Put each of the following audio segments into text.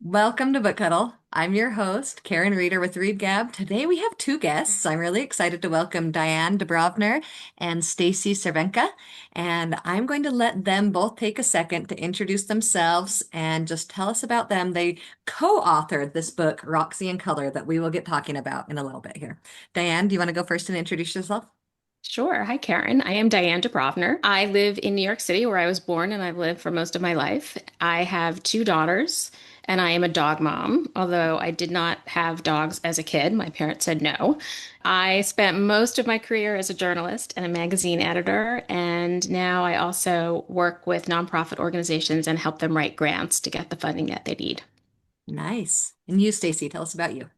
Welcome to Book Cuddle. I'm your host, Karen Reeder with Readgab. Today we have two guests. I'm really excited to welcome Diane Debrovner and Stacy Cervenka, and I'm going to let them both take a second to introduce themselves and just tell us about them. They co-authored this book, Roxie in Color, that we will get talking about in a little bit here. Diane, do you want to go first and introduce yourself? Sure. Hi, Karen. I am Diane Debrovner. I live in New York City, where I was born and I've lived for most of my life. I have two daughters, and I am a dog mom, although I did not have dogs as a kid. My parents said no. I spent most of my career as a journalist and a magazine editor, and now I also work with nonprofit organizations and help them write grants to get the funding that they need. Nice. And you, Stacy, tell us about you.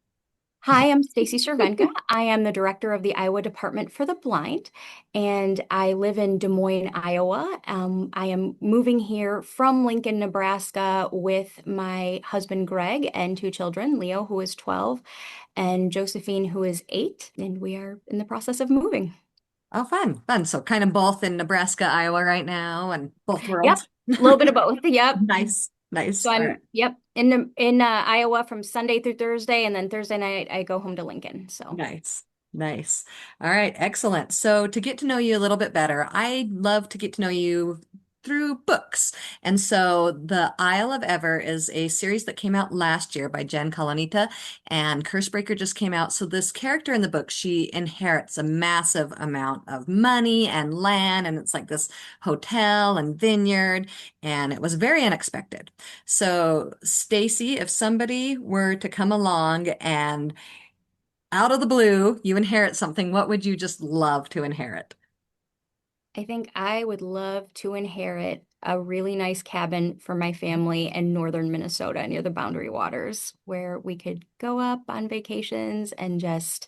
Hi, I'm Stacy Cervenka. I am the director of the Iowa Department for the Blind, and I live in Des Moines, Iowa. I am moving here from Lincoln, Nebraska with my husband Greg and two children, Leo, who is 12, and Josephine, who is 8, and we are in the process of moving. Oh, fun, fun. So kind of both in Nebraska, Iowa right now, and both Yep, worlds. a little bit of both. Yep. Nice, So nice. All right. yep, in Iowa from Sunday through Thursday, and then Thursday night I go home to Lincoln. So. Nice. Nice. All right. Excellent. So to get to know you a little bit better, I love to get to know you through books. And so The Isle of Ever is a series that came out last year by Jen Kalanita, and Cursebreaker just came out. So this character in the book, she inherits a massive amount of money and land, and it's like this hotel and vineyard, and it was very unexpected. So Stacy, if somebody were to come along and out of the blue, you inherit something. What would you just love to inherit? I think I would love to inherit a really nice cabin for my family in northern Minnesota near the Boundary Waters, where we could go up on vacations and just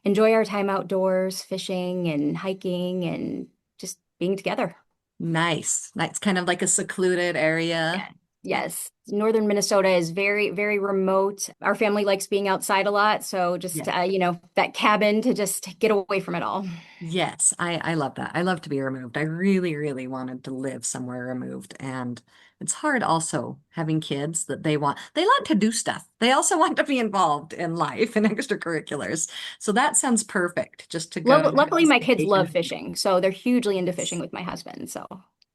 enjoy our time outdoors, fishing and hiking and just being together. Nice. Nice. Kind of like a secluded area. Yeah. Yes. Northern Minnesota is very, very remote. Our family likes being outside a lot, so just Yeah. that cabin to just get away from it all. Yes, I love that. I love to be removed. I really, really wanted to live somewhere removed. And it's hard also having kids that they like to do stuff. They also want to be involved in life and extracurriculars. So that sounds perfect just to go and have Luckily, this my kids love vacation. fishing, so they're hugely into fishing with my husband. So.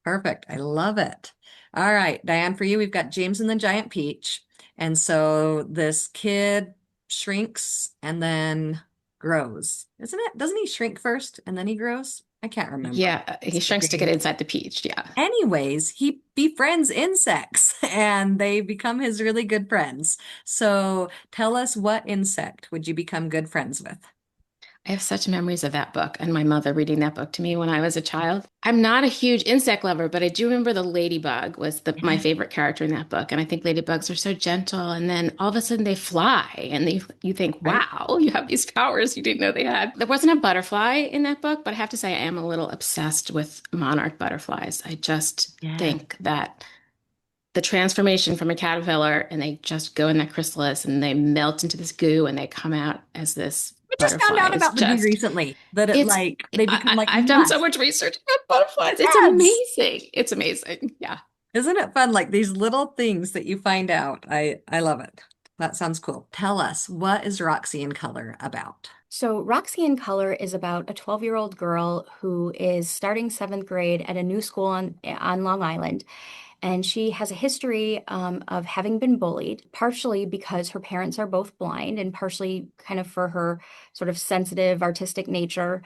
Perfect. I love it. All right, Diane, for you, we've got James and the Giant Peach. And so this kid shrinks and then grows, isn't it? Doesn't he shrink first and then he grows? I can't remember. Yeah, he It's the shrinks to get James. inside the peach. Yeah. Anyways, he befriends insects and they become his really good friends. So tell us, what insect would you become good friends with? I have such memories of that book and my mother reading that book to me when I was a child. I'm not a huge insect lover, but I do remember the ladybug was my Yeah. favorite character in that book. And I think ladybugs are so gentle. And then all of a sudden they fly and you think, Right? wow, you have these powers you didn't know they had. There wasn't a butterfly in that book, but I have to say I am a little obsessed with monarch butterflies. I just Yeah. think that the transformation from a caterpillar and they just go in that chrysalis and they melt into this goo and they come out as this I just found butterfly out is about the goo just recently that it it's like they become like I've done so nuts. much research about butterflies. It's Yes. amazing. It's amazing. Yeah. Isn't it fun? Like these little things that you find out. I love it. That sounds cool. Tell us, what is Roxy in Color about? So, Roxy in Color is about a 12-year-old girl who is starting seventh grade at a new school on Long Island. And she has a history of having been bullied, partially because her parents are both blind, and partially kind of for her sort of sensitive, artistic nature.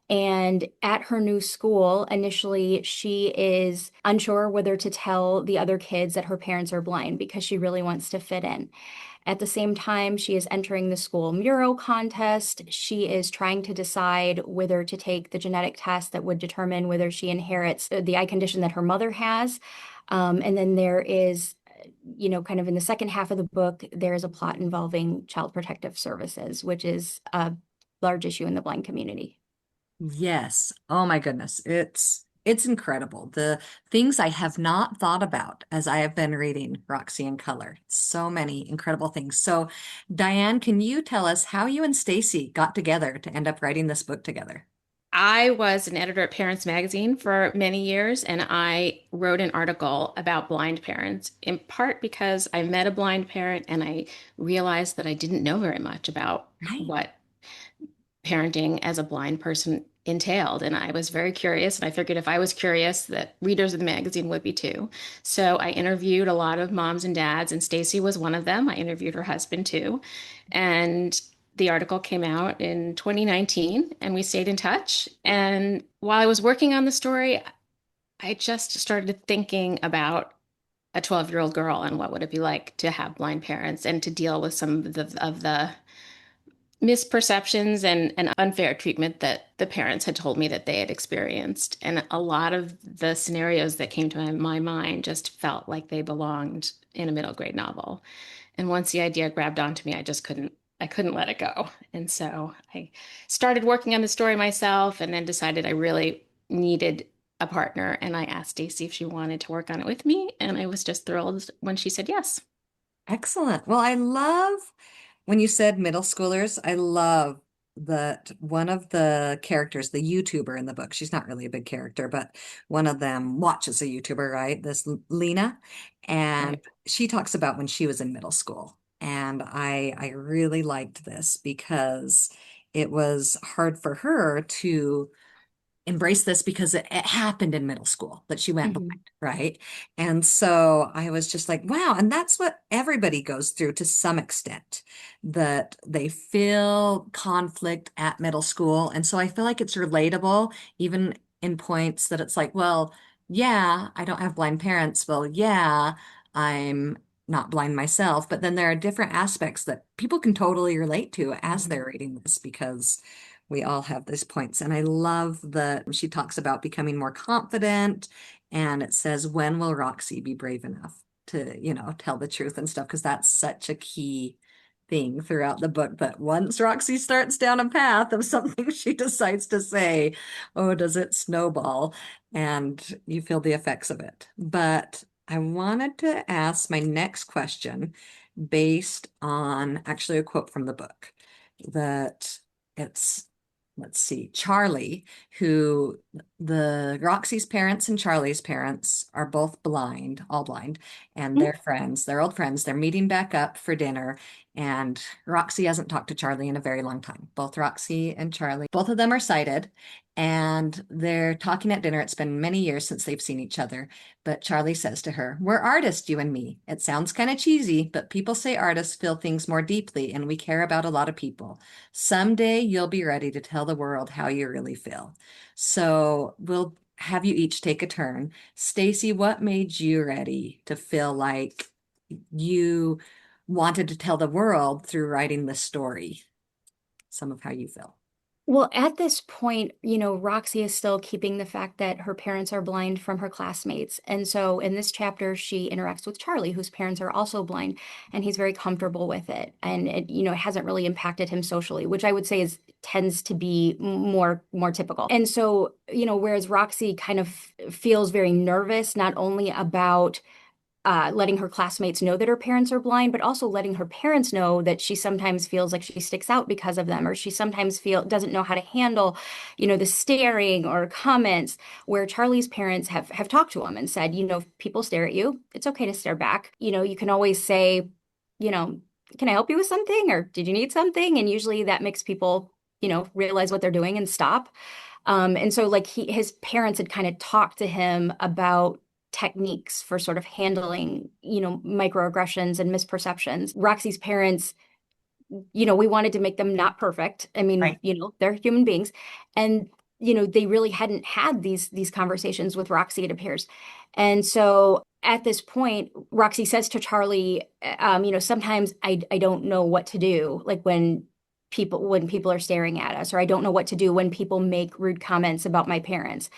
And at her new school, initially, she is unsure whether to tell the other kids that her parents are blind because she really wants to fit in. At the same time, she is entering the school mural contest. She is trying to decide whether to take the genetic test that would determine whether she inherits the eye condition that her mother has. And then there is, kind of in the second half of the book, there is a plot involving Child Protective Services, which is a large issue in the blind community. Yes. Oh my goodness. It's incredible. The things I have not thought about as I have been reading Roxy in Color. So many incredible things. So, Diane, can you tell us how you and Stacy got together to end up writing this book together? I was an editor at Parents Magazine for many years, and I wrote an article about blind parents, in part because I met a blind parent and I realized that I didn't know very much about Right. what parenting as a blind person entailed. And I was very curious, and I figured if I was curious, that readers of the magazine would be too. So I interviewed a lot of moms and dads, and Stacy was one of them. I interviewed her husband too. And the article came out in 2019, and we stayed in touch. And while I was working on the story, I just started thinking about a 12-year-old girl and what would it be like to have blind parents and to deal with some of the misperceptions and unfair treatment that the parents had told me that they had experienced. And a lot of the scenarios that came to my mind just felt like they belonged in a middle grade novel. And once the idea grabbed onto me, I couldn't let it go. And so I started working on the story myself and then decided I really needed a partner. And I asked Stacy if she wanted to work on it with me. And I was just thrilled when she said yes. Excellent. Well, I love when you said middle schoolers. I love that one of the characters, the YouTuber in the book, she's not really a big character, but one of them watches a YouTuber, right? This Lena. And Right. she talks about when she was in middle school. And I really liked this because it was hard for her to embrace this because it happened in middle school that she went Mhm. blind, right? And so I was just like, wow. And that's what everybody goes through to some extent, that they feel conflict at middle school. And so I feel like it's relatable, even in points that it's like, well, yeah, I don't have blind parents. Well, yeah, I'm not blind myself. But then there are different aspects that people can totally relate to as they're reading this because we all have these points. And I love that she talks about becoming more confident. And it says, when will Roxie be brave enough to, tell the truth and stuff? Because that's such a key thing throughout the book. That once Roxie starts down a path of something she decides to say, oh, does it snowball? And you feel the effects of it. But I wanted to ask my next question based on actually a quote from the book that it's let's see, Charlie, who the Roxy's parents and Charlie's parents are both blind, all blind, and they're friends, they're old friends. They're meeting back up for dinner, and Roxy hasn't talked to Charlie in a very long time. Both Roxy and Charlie, both of them are sighted, and they're talking at dinner. It's been many years since they've seen each other, but Charlie says to her, "We're artists, you and me. It sounds kind of cheesy, but people say artists feel things more deeply, and we care about a lot of people. Someday you'll be ready to tell the world how you really feel." So we'll have you each take a turn. Stacy, what made you ready to feel like you wanted to tell the world through writing this story? Some of how you feel. Well, at this point, Roxy is still keeping the fact that her parents are blind from her classmates. And so in this chapter, she interacts with Charlie, whose parents are also blind, and he's very comfortable with it. And it hasn't really impacted him socially, which I would say is tends to be more typical. And so, whereas Roxy kind of feels very nervous, not only about letting her classmates know that her parents are blind, but also letting her parents know that she sometimes feels like she sticks out because of them, or she sometimes doesn't know how to handle, the staring or comments. Where Charlie's parents have talked to him and said, if people stare at you, it's okay to stare back. You can always say, you know, can I help you with something, or did you need something? And usually that makes people, realize what they're doing and stop. And so like his parents had kind of talked to him about techniques for sort of handling, microaggressions and misperceptions. Roxy's parents, we wanted to make them not perfect. I mean, Right. they're human beings. And, they really hadn't had these conversations with Roxy, it appears. And so at this point, Roxy says to Charlie, sometimes I don't know what to do, like when people are staring at us, or I don't know what to do when people make rude comments about my parents.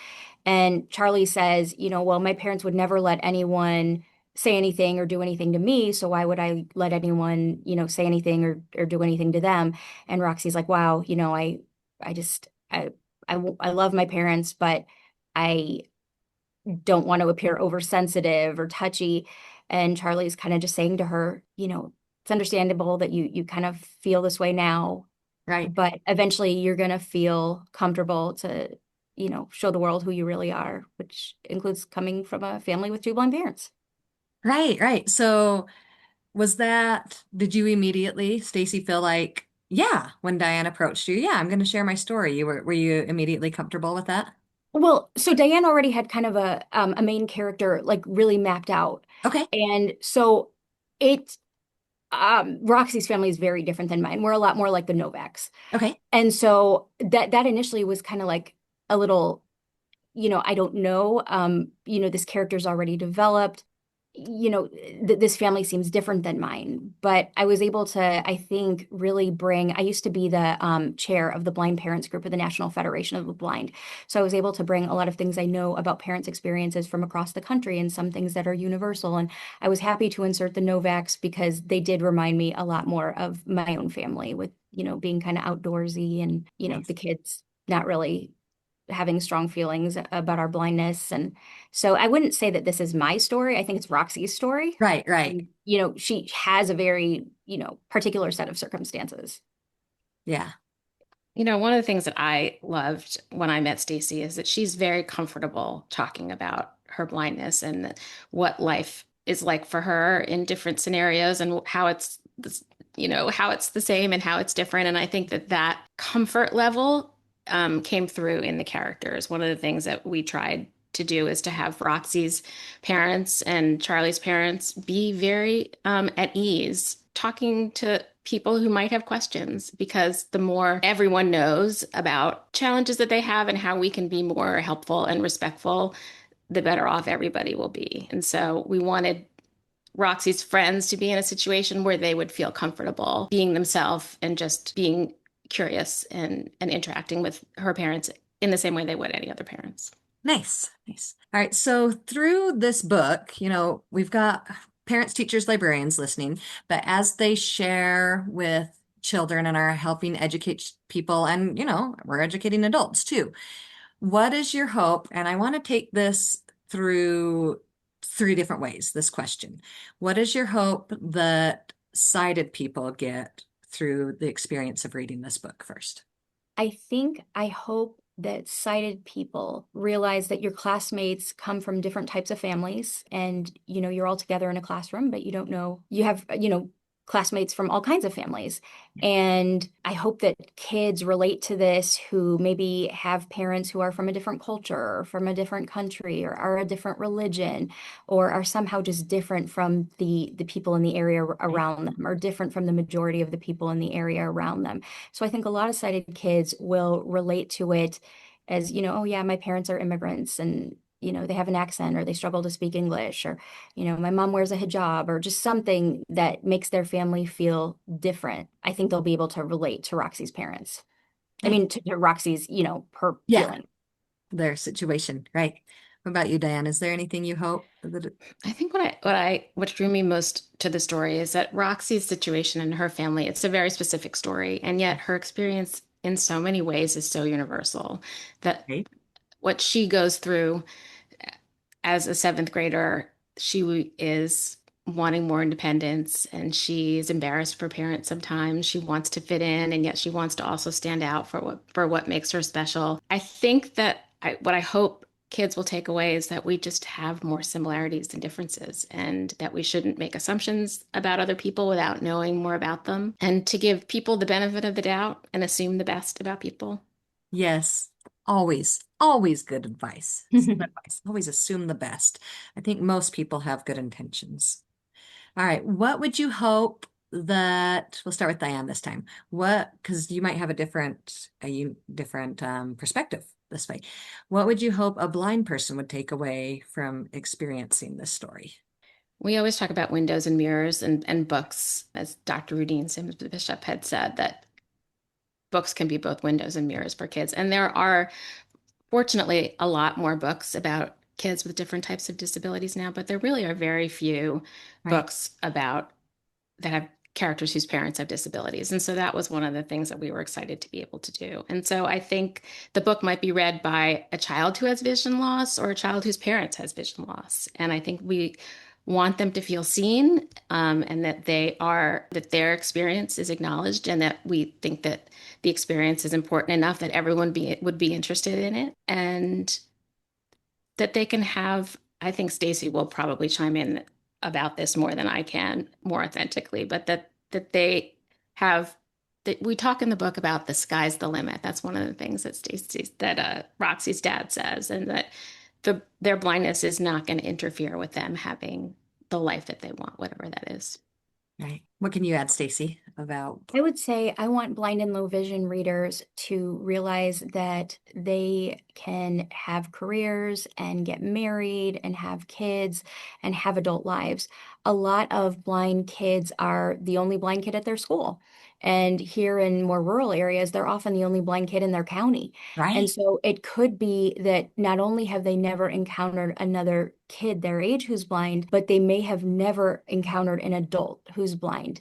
And Charlie says, well, my parents would never let anyone say anything or do anything to me. So why would I let anyone, say anything or do anything to them? And Roxy's like, wow, I just, I love my parents, but I don't want to appear oversensitive or touchy. And Charlie's kind of just saying to her, it's understandable that you kind of feel this way now. Right. but eventually you're going to feel comfortable to, show the world who you really are, which includes coming from a family with two blind parents. Right, right. So did you immediately, Stacy, feel like, yeah, when Diane approached you, yeah, I'm going to share my story. Were you immediately comfortable with that? Well, so Diane already had kind of a main character like really mapped out. Okay. And so it Roxy's family is very different than mine. We're a lot more like the Novaks. Okay. And so that initially was kind of like a little, I don't know. This character's already developed. This family seems different than mine, but I was able to, I think, really I used to be the chair of the blind parents group of the National Federation of the Blind. So I was able to bring a lot of things I know about parents' experiences from across the country and some things that are universal. And I was happy to insert the Novaks because they did remind me a lot more of my own family with, being kind of outdoorsy and, the Nice. kids not really having strong feelings about our blindness. And so I wouldn't say that this is my story. I think it's Roxy's story. Right, right. And, she has a very, particular set of circumstances. Yeah. One of the things that I loved when I met Stacy is that she's very comfortable talking about her blindness and what life is like for her in different scenarios and how how it's the same and how it's different. And I think that that comfort level came through in the characters. One of the things that we tried to do is to have Roxy's parents and Charlie's parents be very at ease talking to people who might have questions, because the more everyone knows about challenges that they have and how we can be more helpful and respectful, the better off everybody will be. And so we wanted Roxy's friends to be in a situation where they would feel comfortable being themselves and just being curious and interacting with her parents in the same way they would any other parents. Nice, nice. All right. So through this book, we've got parents, teachers, librarians listening, but as they share with children and are helping educate people, and, we're educating adults too. What is your hope? And I want to take this through three different ways, this question. What is your hope that sighted people get through the experience of reading this book first? I hope that sighted people realize that your classmates come from different types of families and, you're all together in a classroom, but you don't know, you have, classmates from all kinds of families. And I hope that kids relate to this who maybe have parents who are from a different culture or from a different country or are a different religion or are somehow just different from the people in the area around them or different from the majority of the people in the area around them. So I think a lot of sighted kids will relate to it as, oh yeah, my parents are immigrants and, they have an accent or they struggle to speak English or, my mom wears a hijab or just something that makes their family feel different. I think they'll be able to relate to Roxy's parents. I Nice. mean, to Roxy's, her Yeah, feeling. their situation, right? What about you, Diane? Is there anything you hope that I think what drew me most to the story is that Roxy's situation and her family, it's a very specific story, and yet her experience in so many ways is so universal that right? what she goes through as a seventh grader, she is wanting more independence and she's embarrassed for parents sometimes. She wants to fit in and yet she wants to also stand out for what makes her special. I think that what I hope kids will take away is that we just have more similarities than differences and that we shouldn't make assumptions about other people without knowing more about them and to give people the benefit of the doubt and assume the best about people. Yes, always, always good advice. Good advice. Always assume the best. I think most people have good intentions. All right, what would you hope that we'll start with Diane this time. Because you might have a different perspective this way. What would you hope a blind person would take away from experiencing this story? We always talk about windows and mirrors and books, as Dr. Rudine Sims Bishop had said, that books can be both windows and mirrors for kids. And there are, fortunately, a lot more books about kids with different types of disabilities now, but there really are very few Right. books about that have characters whose parents have disabilities. And so that was one of the things that we were excited to be able to do. And so I think the book might be read by a child who has vision loss or a child whose parents has vision loss. And I think we want them to feel seen, and that that their experience is acknowledged, and that we think that the experience is important enough that everyone would be interested in it, and that they can have. I think Stacy will probably chime in about this more than I can, more authentically, but that they have. That we talk in the book about the sky's the limit. That's one of the things that Roxie's dad says, and that their blindness is not going to interfere with them having the life that they want, whatever that is. Right. What can you add, Stacy, about? I would say I want blind and low vision readers to realize that they can have careers and get married and have kids and have adult lives. A lot of blind kids are the only blind kid at their school. And here in more rural areas, they're often the only blind kid in their county. And Right. so it could be that not only have they never encountered another kid their age who's blind, but they may have never encountered an adult who's blind.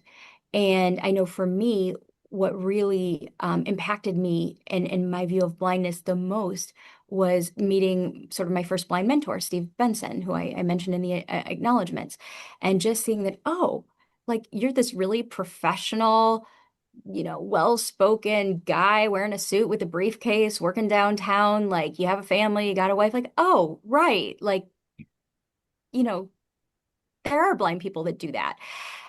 And I know for me, what really impacted me and my view of blindness the most was meeting sort of my first blind mentor, Steve Benson, who I mentioned in the acknowledgments, and just seeing that, oh, like you're this really professional, well-spoken guy wearing a suit with a briefcase, working downtown, like you have a family, you got a wife, like, oh, right, like, you know, there are blind people that do that.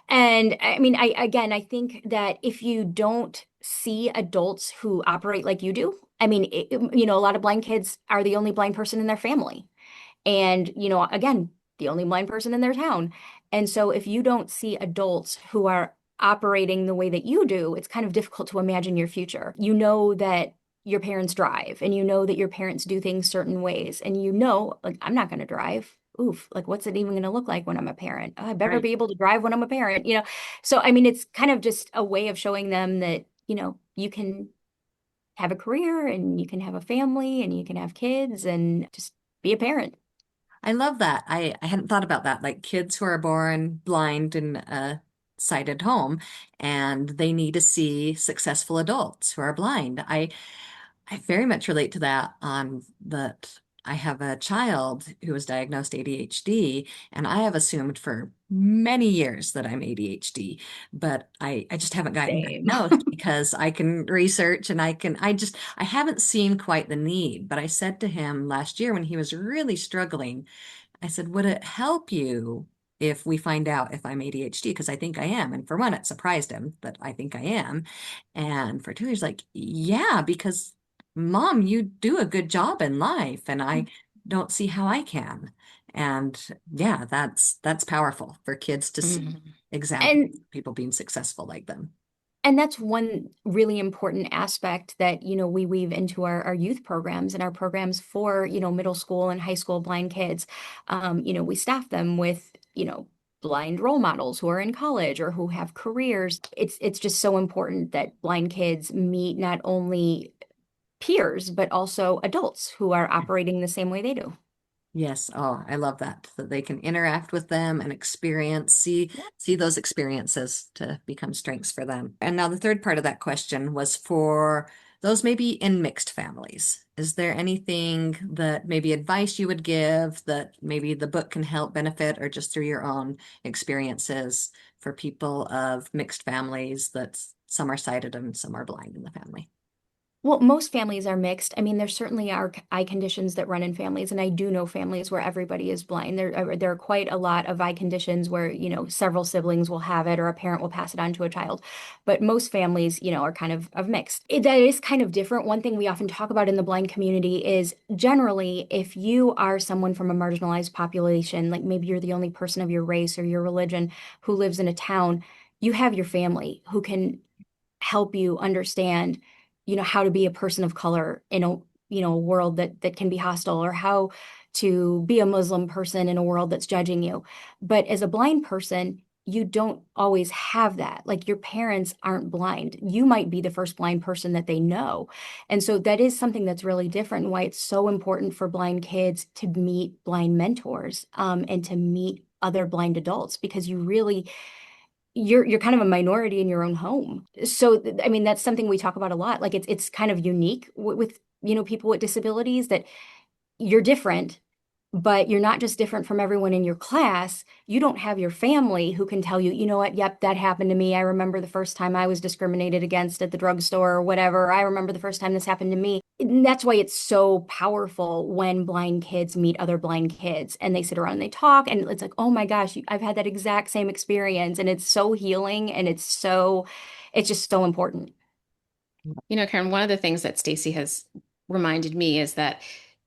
And I mean, I think that if you don't see adults who operate like you do, I mean, a lot of blind kids are the only blind person in their family. And, again, the only blind person in their town. And so if you don't see adults who are operating the way that you do, it's kind of difficult to imagine your future. You know that your parents drive and you know that your parents do things certain ways. And like, I'm not going to drive. Oof, like what's it even going to look like when I'm a parent? Oh, I better Right. be able to drive when I'm a parent. So, I mean, it's kind of just a way of showing them that, you can have a career and you can have a family and you can have kids and just be a parent. I love that. I hadn't thought about that. Like kids who are born blind in a sighted home and they need to see successful adults who are blind. I very much relate to that on that I have a child who was diagnosed ADHD, and I have assumed for many years that I'm ADHD, but I just haven't gotten Same. diagnosed because I can research and I haven't seen quite the need. But I said to him last year when he was really struggling, I said, would it help you if we find out if I'm ADHD? Because I think I am. And for one, it surprised him that I think I am. And for two, he's like, yeah, because Mom, you do a good job in life, and I don't see how I can. And yeah, that's powerful for kids to see Mhm. examples And of people being successful like them. and that's one really important aspect that, we weave into our youth programs and our programs for, middle school and high school blind kids. We staff them with, blind role models who are in college or who have careers. It's just so important that blind kids meet not only peers, but also adults who are operating the same way they do. Yes. Oh, I love that. That they can interact with them and see those experiences to become strengths for them. And now the third part of that question was for those maybe in mixed families. Is there anything that maybe advice you would give that maybe the book can help benefit or just through your own experiences for people of mixed families that some are sighted and some are blind in the family? Well, most families are mixed. I mean, there certainly are eye conditions that run in families, and I do know families where everybody is blind. There are quite a lot of eye conditions where, several siblings will have it or a parent will pass it on to a child. But most families, are kind of mixed. That is kind of different. One thing we often talk about in the blind community is generally, if you are someone from a marginalized population, like maybe you're the only person of your race or your religion who lives in a town, you have your family who can help you understand, how to be a person of color in a world that can be hostile, or how to be a Muslim person in a world that's judging you. But as a blind person, you don't always have that. Like your parents aren't blind. You might be the first blind person that they know. And so that is something that's really different, and why it's so important for blind kids to meet blind mentors, and to meet other blind adults, because you're kind of a minority in your own home. So, I mean, that's something we talk about a lot. Like it's kind of unique with, people with disabilities, that you're different, but you're not just different from everyone in your class. You don't have your family who can tell you, you know what, yep, that happened to me. I remember the first time I was discriminated against at the drugstore or whatever. I remember the first time this happened to me. And that's why it's so powerful when blind kids meet other blind kids and they sit around and they talk. And it's like, oh my gosh, I've had that exact same experience. And it's so healing and it's just so important. You know, Karen, one of the things that Stacy has reminded me is that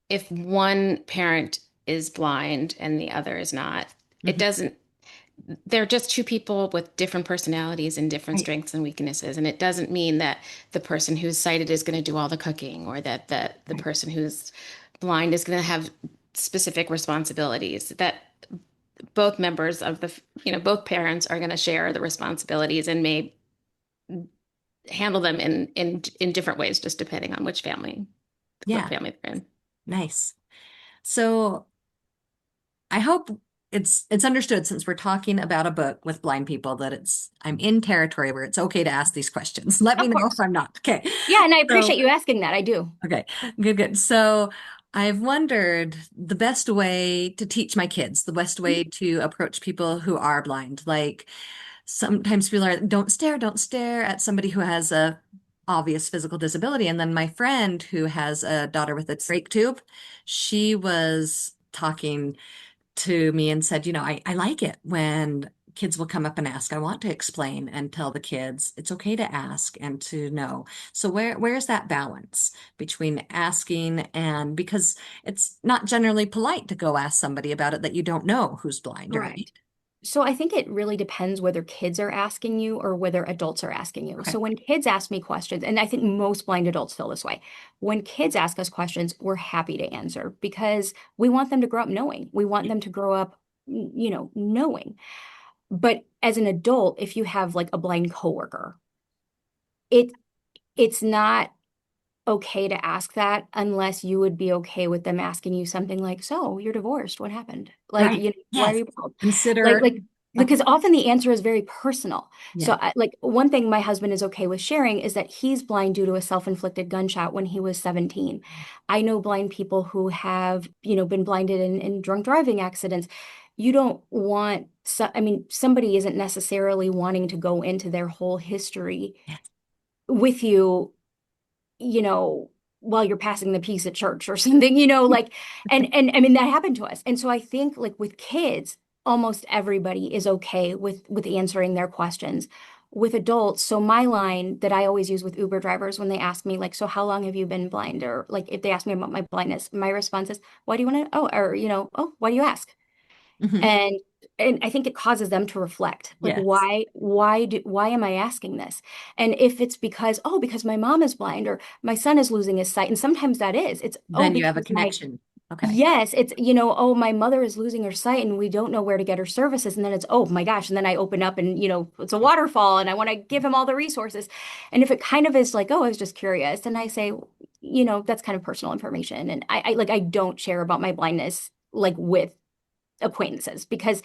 if one parent is blind and the other is not, it Mhm. doesn't, they're just two people with different personalities and different Right. strengths and weaknesses. And it doesn't mean that the person who's sighted is going to do all the cooking or that the Right. person who's blind is going to have specific responsibilities. That both members of both parents are going to share the responsibilities and may handle them in different ways, just depending on what Yeah. family they're in. Nice. So I hope it's understood since we're talking about a book with blind people that I'm in territory where it's okay to ask these questions. Let me Of know if course. I'm not. Okay. Yeah, and I So, appreciate you asking that. I do. okay. Good, good. So I've wondered the best way to teach my kids, the best way to approach people who are blind. Like sometimes people are, don't stare at somebody who has a obvious physical disability. And then my friend who has a daughter with a trach tube, she was talking to me and said, I like it when kids will come up and ask. I want to explain and tell the kids it's okay to ask and to know. So where's that balance between asking and because it's not generally polite to go ask somebody about it that you don't know who's blind, right? Correct. So I think it really depends whether kids are asking you or whether adults are asking you. Okay. So when kids ask me questions, and I think most blind adults feel this way, when kids ask us questions, we're happy to answer because we want them to grow up knowing. We want them to grow up, knowing. But as an adult, if you have like a blind coworker, it it's not okay to ask that unless you would be okay with them asking you something like, "So, you're divorced. What happened? Like, Right. why are Yes. you bald?" Like, Consider like because often the answer is very personal. So, yeah. like one thing my husband is okay with sharing is that he's blind due to a self-inflicted gunshot when he was 17. I know blind people who have, been blinded in drunk driving accidents. You don't want, so, I mean, somebody isn't necessarily wanting to go into their whole history Yes. with you, you know, while you're passing the peace at church or something, like, and I mean that happened to us. And so I think like with kids, almost everybody is okay with answering their questions. With adults, so my line that I always use with Uber drivers when they ask me like, so how long have you been blind? Or like if they ask me about my blindness, my response is, why do you want to, oh, or oh, why do you ask? Hmm. and and I think it causes them to reflect like Yes. why am I asking this? And if it's because, oh, because my mom is blind or my son is losing his sight, and sometimes that is, it's, oh, Then you have a because my, connection. Okay. yes, it's, oh, my mother is losing her sight and we don't know where to get her services, and then it's, oh my gosh, and then I open up and it's a waterfall and I want to give him all the resources. And if it kind of is like, oh, I was just curious, then I say, that's kind of personal information, and I don't share about my blindness like with acquaintances because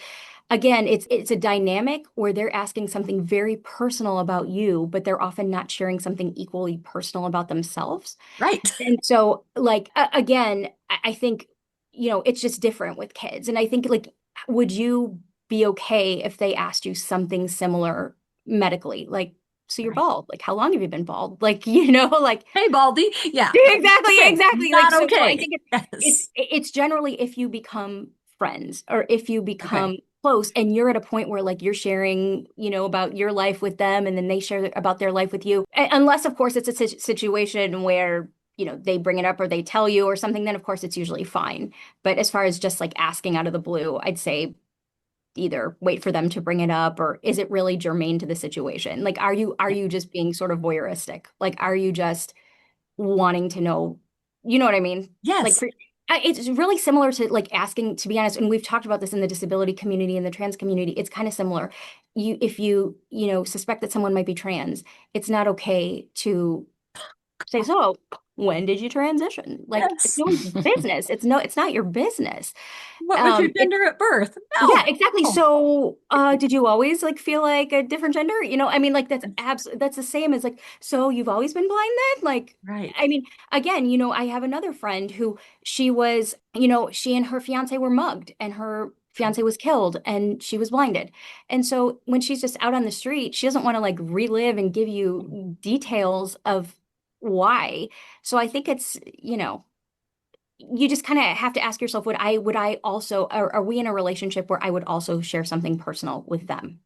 again it's a dynamic where they're asking something very personal about you, but they're often not sharing something equally personal about themselves. Right. And so like again, I think it's just different with kids. And I think like, would you be okay if they asked you something similar medically, like, so you're Right. bald, like how long have you been bald, like like Hey, Baldy. Yeah. exactly, Okay. exactly. Like, Not so I okay. think Yes. it's generally if you become friends or if you Okay. become close and you're at a point where like you're sharing, about your life with them and then they share about their life with you. Unless of course it's a situation where, they bring it up or they tell you or something, then of course it's usually fine. But as far as just like asking out of the blue, I'd say either wait for them to bring it up or is it really germane to the situation? Like, are you just being sort of voyeuristic? Like, are you just wanting to know, you know what I mean? Like Yes. for, it's really similar to like asking, to be honest, and we've talked about this in the disability community and the trans community. It's kind of similar. If you, suspect that someone might be trans, it's not okay to say, so, when did you transition? Like it's Yes. no one's business. It's not your business. What was your It gender at birth? Yeah, No. exactly. Oh, So, did you always like feel like a different gender? I mean, like that's the same as like, so you've always been blind then? Like, I right. mean, again, I have another friend who she and her fiance were mugged and her fiance was killed and she was blinded. And so when she's just out on the street, she doesn't want to like relive and give you details of why. So I think you just kind of have to ask yourself, would I also, are we in a relationship where I would also share something personal with them?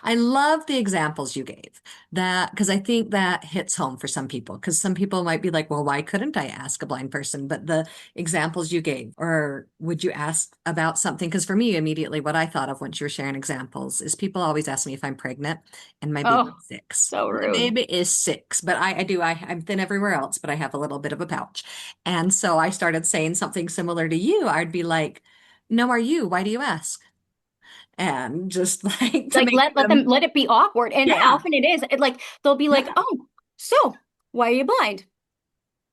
I love the examples you gave that because I think that hits home for some people because some people might be like, well, why couldn't I ask a blind person? But the examples you gave, or would you ask about something? Because for me, immediately what I thought of once you were sharing examples is people always ask me if I'm pregnant and my baby's Oh, 6. so My rude. baby is 6, but I'm thin everywhere else, but I have a little bit of a pouch. And so I started saying something similar to you. I'd be like, no, are you? Why do you ask? And just like to Like make them, let it be awkward. And yeah, often it is. Like they'll be like, yeah. "Oh, so why are you blind?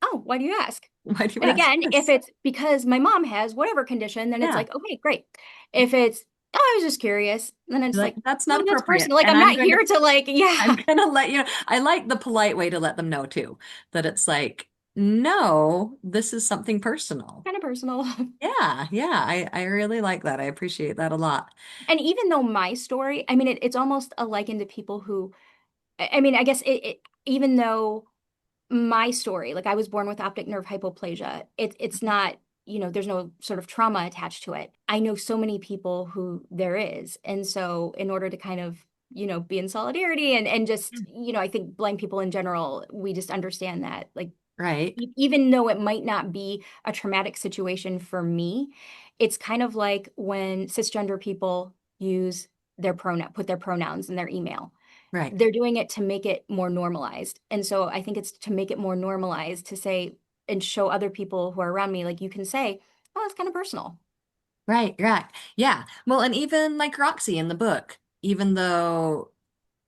Oh, why do you ask?" Why do you And ask? again, if Yes. it's because my mom has whatever condition, then it's Yeah. like, okay, great. If it's, oh, I was just curious, then You're it's like, like, that's not oh, that's appropriate. personal. Like And I'm not here to like, I'm yeah, gonna let you know. I like the polite way to let them know too, that it's like, no, this is something personal. kind of personal. Yeah, yeah. I really like that. I appreciate that a lot. And even though my story, I mean, it's almost a liken to people who, I mean, I guess even though my story, like I was born with optic nerve hypoplasia, it's not, there's no sort of trauma attached to it. I know so many people who there is. And so in order to kind of, be in solidarity and just, I think blind people in general, we just understand that like Right, even though it might not be a traumatic situation for me, it's kind of like when cisgender people put their pronouns in their email. right, They're doing it to make it more normalized. And so I think it's to make it more normalized to say and show other people who are around me, like you can say, oh, it's kind of personal. right, right. Yeah. Well, and even like Roxy in the book, even though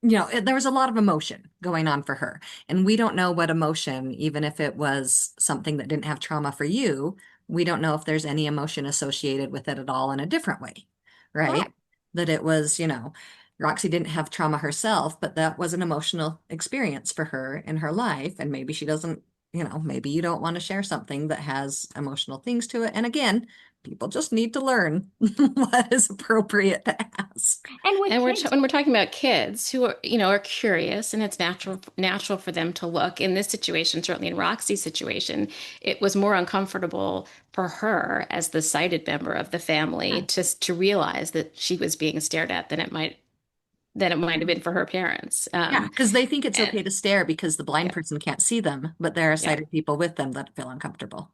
there was a lot of emotion going on for her. And we don't know what emotion, even if it was something that didn't have trauma for you, we don't know if there's any emotion associated with it at all in a different way, right? Correct. That it was, Roxy didn't have trauma herself, but that was an emotional experience for her in her life. And maybe she doesn't, maybe you don't want to share something that has emotional things to it. And again, people just need to learn what is appropriate to ask. And with And kids, when we're talking about kids who are, are curious, and it's natural for them to look. In this situation, certainly in Roxy's situation, it was more uncomfortable for her as the sighted member of the family to realize that she was being stared at than it might have been for her parents. Yeah, because they think it's And okay to stare because the blind yeah, person can't see them, but there are yeah. sighted people with them that feel uncomfortable.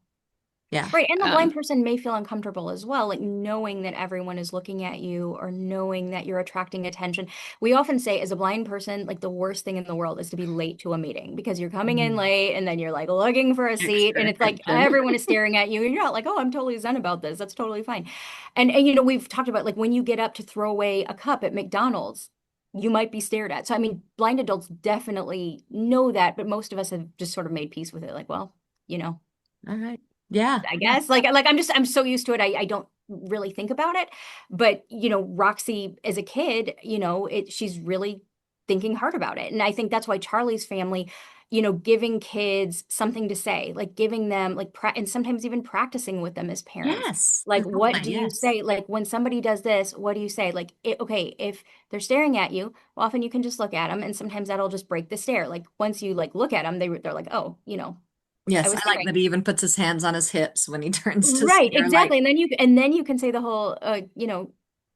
Yeah. right, and the blind Um, person may feel uncomfortable as well, like knowing that everyone is looking at you or knowing that you're attracting attention. We often say, as a blind person, like the worst thing in the world is to be late to a meeting because you're coming in Mhm. late and then you're like looking for a seat Extra and it's like attention. everyone is staring at you and you're not like, oh, I'm totally zen about this. That's totally fine. And we've talked about like when you get up to throw away a cup at McDonald's, you might be stared at. So I mean, blind adults definitely know that, but most of us have just sort of made peace with it. Like, well, you know. All right. Yeah. I Yeah. guess I'm so used to it. I don't really think about it. But Roxy as a kid, she's really thinking hard about it. And I think that's why Charlie's family, giving kids something to say, like giving them like and sometimes even practicing with them as parents. Yes. Like, I love what that. do you Yes. say? Like when somebody does this, what do you say? Like, okay, if they're staring at you, well, often you can just look at them, and sometimes that'll just break the stare. Like once you like look at them, they're like, oh, I Yes. was I like staring. that he even puts his hands on his hips when he turns to Right, stare exactly. like, And then you can say the whole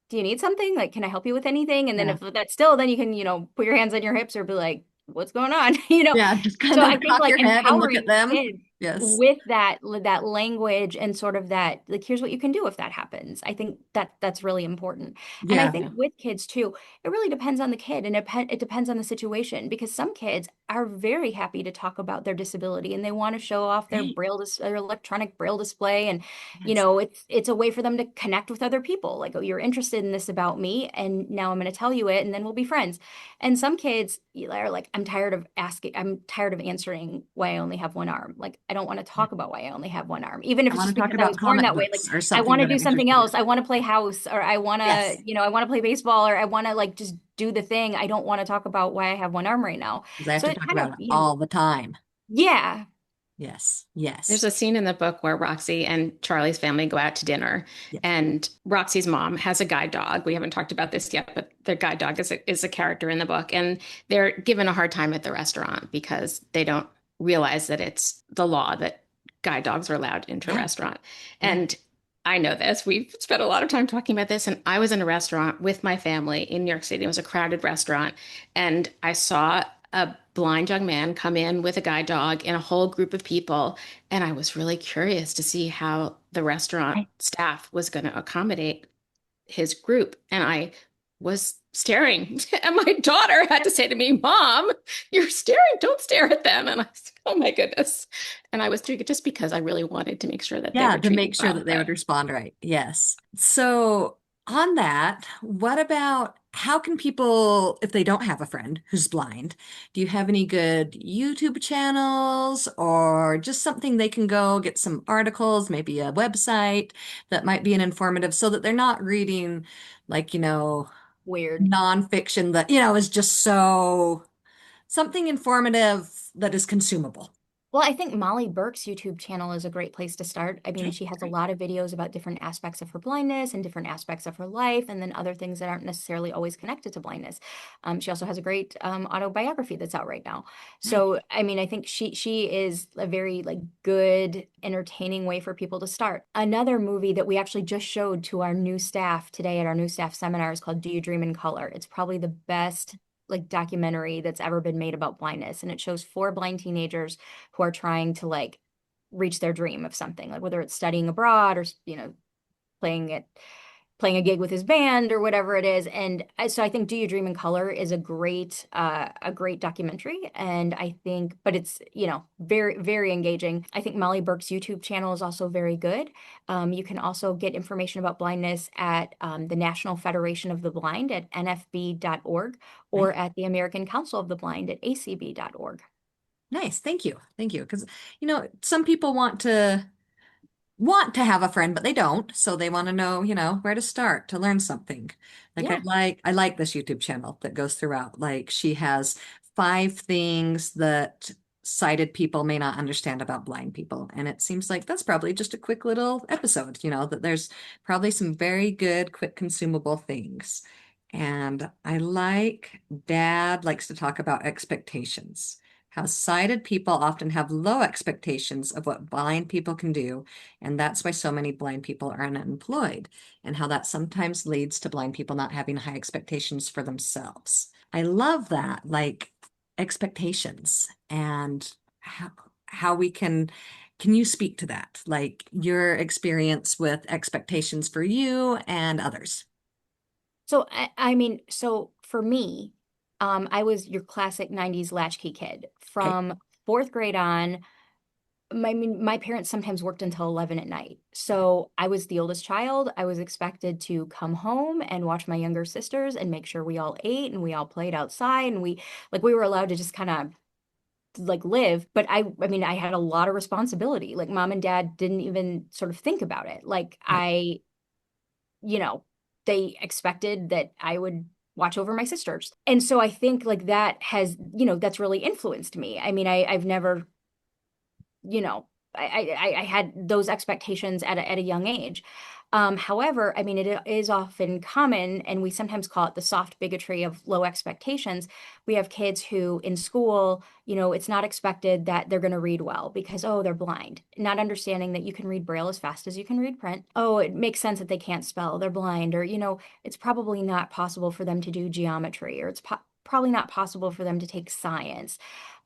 do you need something? Like, can I help you with anything? And then yeah. if that's still, then you can, put your hands on your hips or be like, what's going on? Yeah. Just kind So of I like think cock like your head and look at empowering them. kids. Yes. with that language and sort of that, like, here's what you can do if that happens. I think that that's really important. And I Yeah. think Yeah. with kids too, it really depends on the kid, and it depends on the situation, because some kids are very happy to talk about their disability and they want to show off their Right. their electronic braille display, and Yes. it's a way for them to connect with other people. Like, oh, you're interested in this about me, and now I'm going to tell you it, and then we'll be friends. And some kids are like, I'm tired of answering why I only have one arm. Like, I don't want to Yeah. talk about why I only have one arm, even if I it's want just to talk because I about was born comic that way. Like, books or I something want to that do I'm something interested in. else. I want to play house, or I want to, Yes. I want to play baseball, or I want to like just do the thing. I don't want to talk about why I have one arm right now. Because I have So to it talk kind of, about it all the time. yeah, Yes. There's Yes. a scene in the book where Roxie and Charlie's family go out to dinner, Yeah. and Roxie's mom has a guide dog. We haven't talked about this yet, but their guide dog is a character in the book, and they're given a hard time at the restaurant because they don't realize that it's the law that guide dogs are allowed into a Yeah. restaurant. Yeah. And I know this. We've spent a lot of time talking about this, and I was in a restaurant with my family in New York City. It was a crowded restaurant, and I saw a blind young man come in with a guide dog and a whole group of people, and I was really curious to see how the restaurant I, staff was going to accommodate his group. And I was staring, and my daughter had to say to me, Mom, you're staring, don't stare at them. And I said, oh my goodness. And I was doing it just because I really wanted to make sure that they Yeah, were to make treated sure well. that they would But respond right. Yes. So, on that, what about how can people, if they don't have a friend who's blind, do you have any good YouTube channels or just something they can go get some articles, maybe a website that might be an informative so that they're not reading like, weird. nonfiction that, is just so something informative that is consumable. Well, I think Molly Burke's YouTube channel is a great place to start. I mean, Okay, she has a great. lot of videos about different aspects of her blindness and different aspects of her life, and then other things that aren't necessarily always connected to blindness. She also has a great autobiography that's out right now. Nice. So, I mean, I think she is a very like good, entertaining way for people to start. Another movie that we actually just showed to our new staff today at our new staff seminar is called Do You Dream in Color? It's probably the best like documentary that's ever been made about blindness, and it shows four blind teenagers who are trying to like reach their dream of something, like whether it's studying abroad or playing it playing a gig with his band or whatever it is. And so I think Do You Dream in Color is a great documentary. And I think, but it's, very, very engaging. I think Molly Burke's YouTube channel is also very good. You can also get information about blindness at the National Federation of the Blind at nfb.org, Nice. or at the American Council of the Blind at acb.org. Nice. Thank you. Thank you. Because, some people want to have a friend, but they don't. So they want to know, where to start to learn something. Like Yeah. I like this YouTube channel that goes throughout. Like she has 5 things that sighted people may not understand about blind people. And it seems like that's probably just a quick little episode, that there's probably some very good, quick consumable things. And I like Dad likes to talk about expectations. How sighted people often have low expectations of what blind people can do, and that's why so many blind people are unemployed, and how that sometimes leads to blind people not having high expectations for themselves. I love that, like expectations and how we can you speak to that? Like your experience with expectations for you and others. So I mean, so for me, I was your classic 90s latchkey kid. Okay. From fourth grade on, I mean, my parents sometimes worked until 11 at night. So I was the oldest child. I was expected to come home and watch my younger sisters and make sure we all ate and we all played outside, and we were allowed to just kind of like live. But I mean, I had a lot of responsibility. Like, mom and dad didn't even sort of think about it. Like, Right. you know, they expected that I would watch over my sisters. And so I think like that has, that's really influenced me. I mean, I've never, you know, I had those expectations at a young age. However, I mean, it is often common, and we sometimes call it the soft bigotry of low expectations. We have kids who in school, it's not expected that they're going to read well because, oh, they're blind, not understanding that you can read Braille as fast as you can read print. Oh, it makes sense that they can't spell, they're blind, or, it's probably not possible for them to do geometry, or it's probably not possible for them to take science.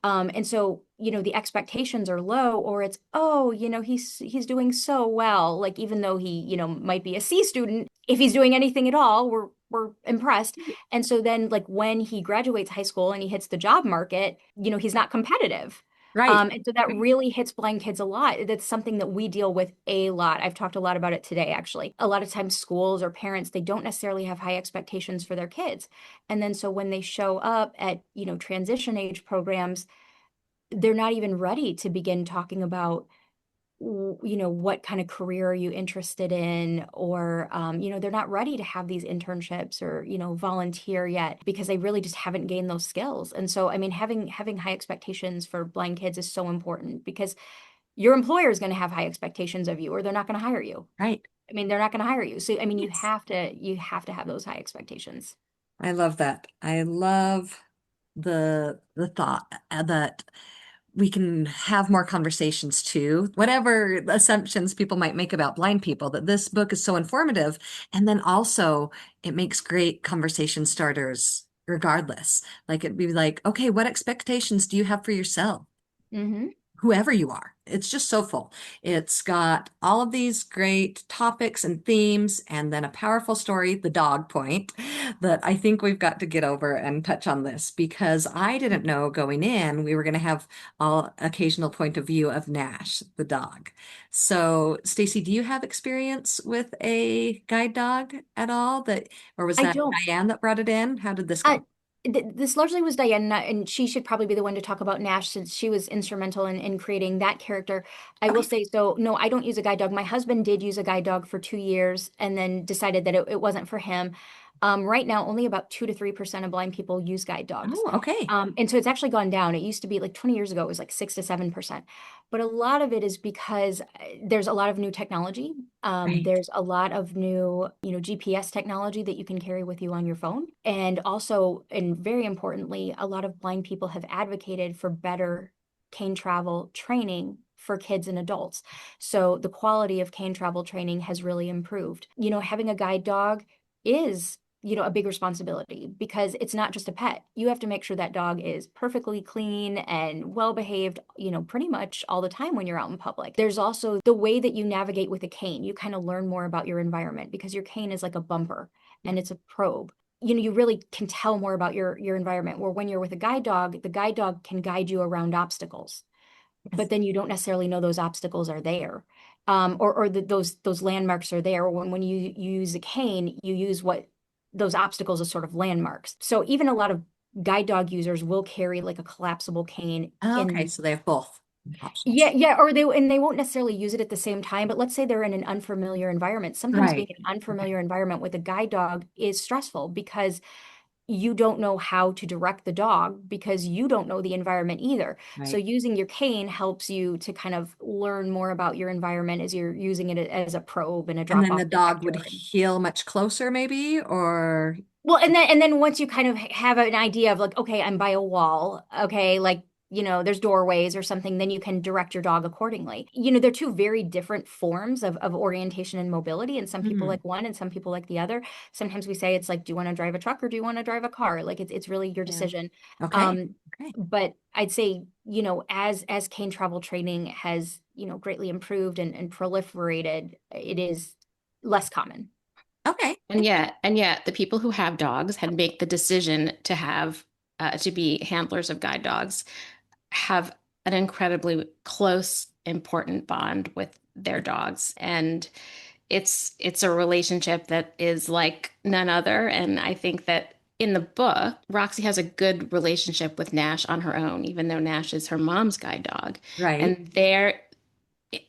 And so, the expectations are low, or it's, oh, he's doing so well. Like, even though he, might be a C student, if he's doing anything at all, we're impressed. And so then, like, when he graduates high school and he hits the job market, he's not competitive. Right. And so that really hits blind kids a lot. That's something that we deal with a lot. I've talked a lot about it today, actually. A lot of times, schools or parents, they don't necessarily have high expectations for their kids. And then so when they show up at, transition age programs, they're not even ready to begin talking about what kind of career are you interested in, or they're not ready to have these internships or volunteer yet because they really just haven't gained those skills. And so, I mean, having high expectations for blind kids is so important, because your employer is going to have high expectations of you, or they're not going to hire you. Right. I mean, they're not going to hire you. So, I mean, you Yes. have to have those high expectations. I love that. I love the thought that we can have more conversations too, whatever assumptions people might make about blind people, that this book is so informative. And then also it makes great conversation starters regardless. Like it'd be like, okay, what expectations do you have for yourself? Hmm. Whoever you are. It's just so full. It's got all of these great topics and themes, and then a powerful story, the dog point, that I think we've got to get over and touch on this because I didn't know going in we were going to have all occasional point of view of Nash, the dog. So, Stacy, do you have experience with a guide dog at all that, or was I that don't. Diane that brought it in? How did this Uh, go? this largely was Diane, and she should probably be the one to talk about Nash, since she was instrumental in creating that character. I will Okay. say, so no, I don't use a guide dog. My husband did use a guide dog for 2 years and then decided that it wasn't for him. Right now, only about 2 to 3% of blind people use guide dogs. Oh, okay. And so it's actually gone down. It used to be like 20 years ago, it was like 6 to 7%. But a lot of it is because there's a lot of new technology. Right. There's a lot of new, GPS technology that you can carry with you on your phone. And also, and very importantly, a lot of blind people have advocated for better cane travel training for kids and adults. So the quality of cane travel training has really improved. Having a guide dog is a big responsibility, because it's not just a pet. You have to make sure that dog is perfectly clean and well behaved, pretty much all the time when you're out in public. There's also the way that you navigate with a cane. You kind of learn more about your environment, because your cane is like a bumper and it's a probe. You really can tell more about your environment. Where when you're with a guide dog, the guide dog can guide you around obstacles, Yes. but then you don't necessarily know those obstacles are there. Or those landmarks are there. When you use a cane, you use what those obstacles as sort of landmarks. So even a lot of guide dog users will carry like a collapsible cane Oh, okay. in. So they have both Yeah, options. yeah, or they won't necessarily use it at the same time, but let's say they're in an unfamiliar environment. Sometimes being Right. in an Okay. unfamiliar environment with a guide dog is stressful, because you don't know how to direct the dog, because you don't know the environment either. So Right. using your cane helps you to kind of learn more about your environment as you're using it as a probe and a And then drop-off the dog would detector. And heel much closer, maybe, or well, and then once you kind of have an idea of like, okay, I'm by a wall, okay, like, there's doorways or something, then you can direct your dog accordingly. They're two very different forms of orientation and mobility, and some people Mhm. like one and some people like the other. Sometimes we say it's like, do you want to drive a truck or do you want to drive a car? Like it's really your Yeah. decision. Okay. Um, Okay. but I'd say, as cane travel training has, greatly improved and proliferated, it is less common. Okay. And yet, the people who have dogs and make the decision to have to be handlers of guide dogs have an incredibly close, important bond with their dogs, and it's a relationship that is like none other. And I think that in the book, Roxie has a good relationship with Nash on her own, even though Nash is her mom's guide dog, Right. and they're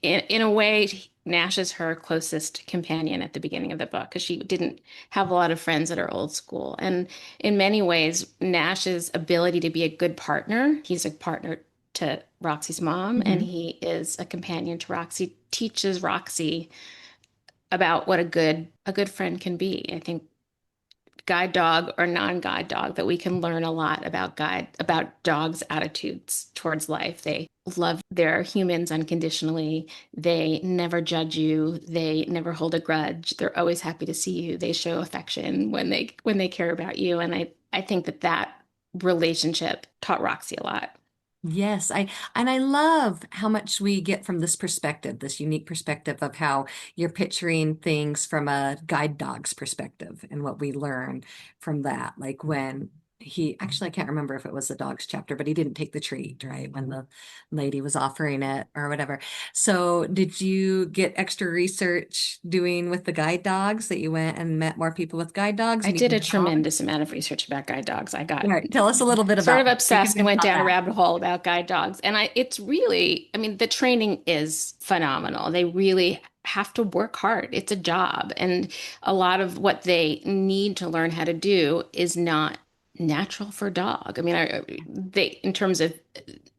in a way, Nash is her closest companion at the beginning of the book because she didn't have a lot of friends at her old school. And in many ways, Nash's ability to be a good partner, he's a partner to Roxy's mom, and Hmm. he is a companion to Roxy, teaches Roxy about what a good friend can be. I think guide dog or non-guide dog, that we can learn a lot about dogs' attitudes towards life. They love their humans unconditionally. They never judge you. They never hold a grudge. They're always happy to see you. They show affection when they care about you. And I think that relationship taught Roxie a lot. Yes, I love how much we get from this perspective, this unique perspective of how you're picturing things from a guide dog's perspective and what we learn from that. Like when he actually I can't remember if it was the dog's chapter, but he didn't take the treat, right? When the lady was offering it or whatever. So did you get extra research doing with the guide dogs that you went and met more people with guide dogs I and you did a did dogs? tremendous amount of research about guide dogs. I All got right, tell us a little bit sort about of that because obsessed and we've went got down a that. rabbit hole about guide dogs. And it's really, I mean, the training is phenomenal. They really have to work hard. It's a job. And a lot of what they need to learn how to do is not natural for a dog. I mean, in terms of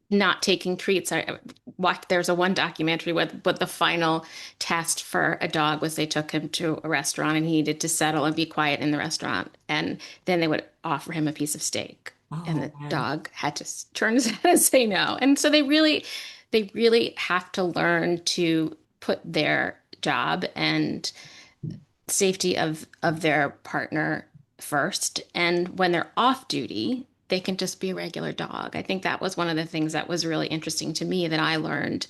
not taking treats, I watched, there's a one documentary with what the final test for a dog was they took him to a restaurant and he needed to settle and be quiet in the restaurant. And then they would offer him a piece of steak. And Oh, the man. dog had to turn his head and say no. And so they really have to learn to put their job and safety of their partner first. And when they're off duty, they can just be a regular dog. I think that was one of the things that was really interesting to me that I learned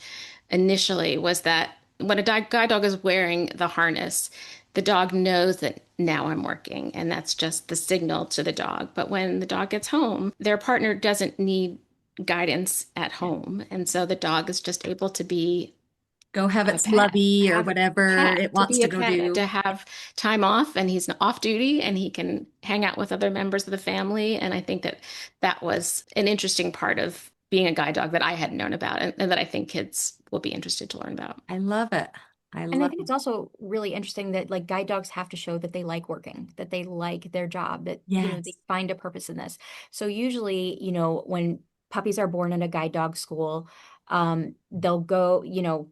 initially was that when a guide dog is wearing the harness, the dog knows that now I'm working, and that's just the signal to the dog. But when the dog gets home, their partner doesn't need guidance at home. And so the dog is just able to be Go have a its pet, lovey or have a whatever pet, it to wants be to a go pet, do. to have time off, and he's off duty and he can hang out with other members of the family. And I think that that was an interesting part of being a guide dog that I hadn't known about and that I think kids will be interested to learn about. I love it. I And I love think it's also really interesting that like guide dogs have to show that they like working, that they like their job, that, they yes. find a purpose in this. So usually, when puppies are born in a guide dog school, they'll go,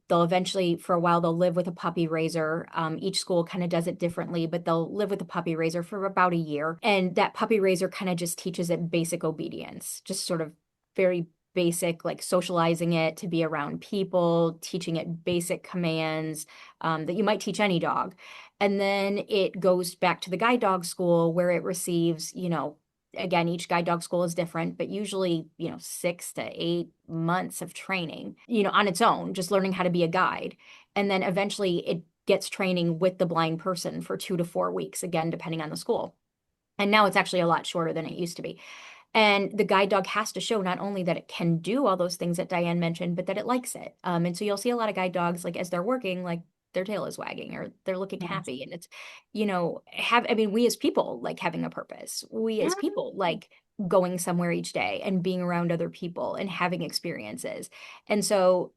they'll eventually, for a while, they'll live with a puppy raiser. Each school kind of does it differently, but they'll live with a puppy raiser for about a year. And that puppy raiser kind of just teaches it basic obedience, just sort of very basic, like socializing it to be around people, teaching it basic commands that you might teach any dog. And then it goes back to the guide dog school where it receives, again, each guide dog school is different, but usually, 6 to 8 months of training, on its own, just learning how to be a guide. And then eventually it gets training with the blind person for 2 to 4 weeks, again, depending on the school. And now it's actually a lot shorter than it used to be. And the guide dog has to show not only that it can do all those things that Diane mentioned, but that it likes it. And so you'll see a lot of guide dogs, like as they're working, like their tail is wagging or they're looking Yes. happy. And it's, I mean, we as people like having a purpose. We Yeah. as people like going somewhere each day and being around other people and having experiences. And so,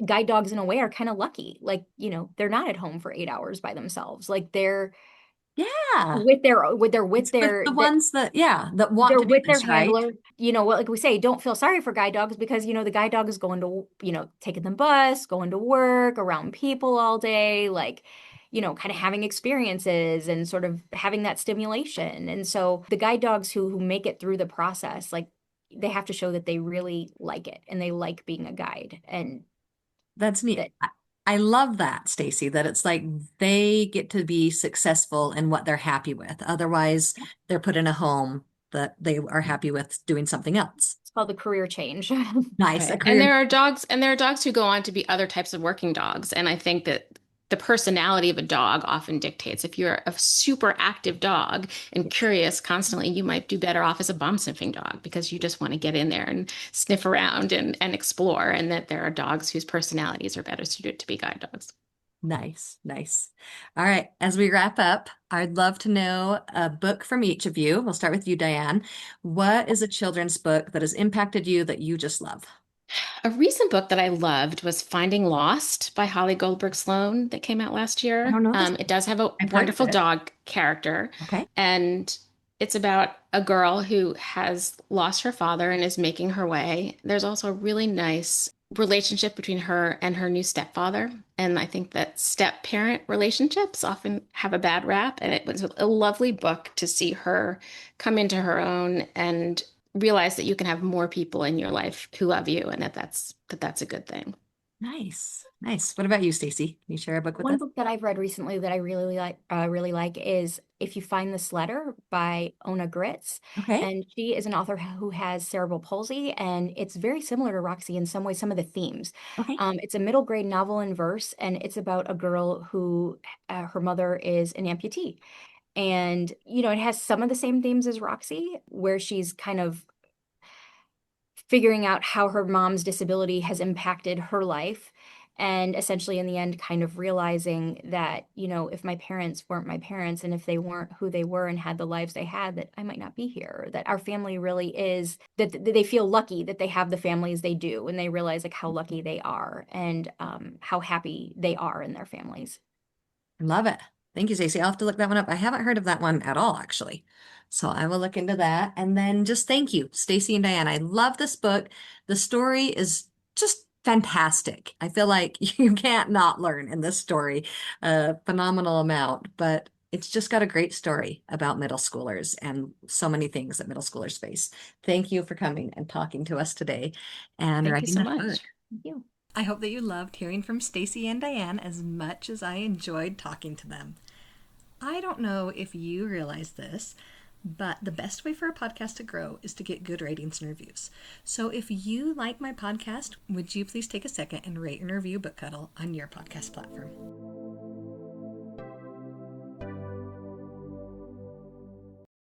guide dogs in a way are kind of lucky. Like, they're not at home for 8 hours by themselves. Like Yeah. with It's with their the that ones that, yeah, that want they're to do with their this, right? handler. Like we say, don't feel sorry for guide dogs because, the guide dog is going to, taking the bus, going to work, around people all day, like, kind of having experiences and sort of having that stimulation. And so the guide dogs who make it through the process, like they have to show that they really like it and they like being a guide and That's neat. that I love that, Stacy, that it's like they get to be successful in what they're happy with. Otherwise, they're put in a home that they are happy with doing something else. it's called the career change. Nice. A Right. And career. there are dogs who go on to be other types of working dogs. And I think that the personality of a dog often dictates. If you're a super active dog and curious constantly, you might do better off as a bomb sniffing dog because you just want to get in there and sniff around and explore. And that there are dogs whose personalities are better suited to be guide dogs. Nice, nice. All right. As we wrap up, I'd love to know a book from each of you. We'll start with you, Diane. What is a children's book that has impacted you that you just love? A recent book that I loved was Finding Lost by Holly Goldberg Sloan that came out last I year. don't know this. It does have a I've heard of wonderful it. dog character, Okay. and it's about a girl who has lost her father and is making her way. There's also a really nice relationship between her and her new stepfather. And I think that step-parent relationships often have a bad rap. And it was a lovely book to see her come into her own and realize that you can have more people in your life who love you and that's a good thing. Nice. Nice. What about you, Stacy? Can you share a book with One us? book that I've read recently that I really like is If You Find This Letter by Ona Gritz. Okay. And she is an author who has cerebral palsy, and it's very similar to Roxie in some ways, some of the themes. Okay. It's a middle grade novel in verse, and it's about a girl who her mother is an amputee. And, it has some of the same themes as Roxie, where she's kind of figuring out how her mom's disability has impacted her life. And essentially, in the end, kind of realizing that, if my parents weren't my parents and if they weren't who they were and had the lives they had, that I might not be here, that our family really is, that they feel lucky that they have the families they do. And they realize like how lucky they are and how happy they are in their families. Love it. Thank you, Stacey. I'll have to look that one up. I haven't heard of that one at all, actually. So I will look into that. And then just thank you, Stacy and Diane. I love this book. The story is just fantastic. I feel like you can't not learn in this story a phenomenal amount, but it's just got a great story about middle schoolers and so many things that middle schoolers face. Thank you for coming and talking to us today and Thank you writing so this book. much. Thank you. I hope that you loved hearing from Stacy and Diane as much as I enjoyed talking to them. I don't know if you realize this, but the best way for a podcast to grow is to get good ratings and reviews. So if you like my podcast, would you please take a second and rate and review Book Cuddle on your podcast platform?